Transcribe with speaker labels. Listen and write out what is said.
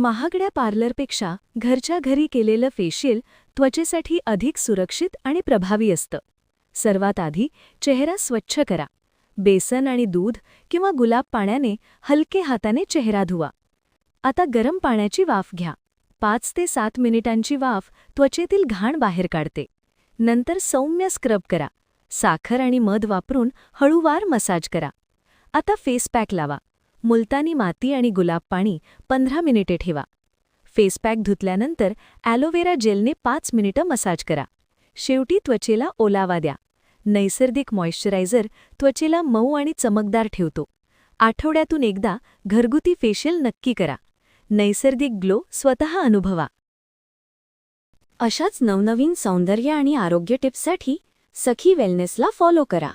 Speaker 1: महागड्या पार्लरपेक्षा घरच्या घरी केलेलं फेशियल त्वचेसाठी अधिक सुरक्षित आणि प्रभावी असतं. सर्वात आधी चेहरा स्वच्छ करा. बेसन आणि दूध किंवा गुलाब पाण्याने हलके हाताने चेहरा धुवा. आता गरम पाण्याची वाफ घ्या. 5 ते 7 मिनिटांची वाफ त्वचेतील घाण बाहेर काढते. नंतर सौम्य स्क्रब करा. साखर आणि मध वापरून हळूवार मसाज करा. आता फेस पॅक लावा. मुलतानी माती आणि गुलाब पाणी 15 मिनिटे ठेवा. फेस पॅक धुतल्यानंतर ॲलोवेरा जेलने 5 मिनिटं मसाज करा. शेवटी त्वचेला ओलावा द्या. नैसर्गिक मॉइश्चरायझर त्वचेला मऊ आणि चमकदार ठेवतो. आठवड्यातून एकदा घरगुती फेशियल नक्की करा. नैसर्गिक ग्लो स्वतः अनुभवा. अशाच नवनवीन सौंदर्य आणि आरोग्य टिप्ससाठी सखी वेलनेसला फॉलो करा.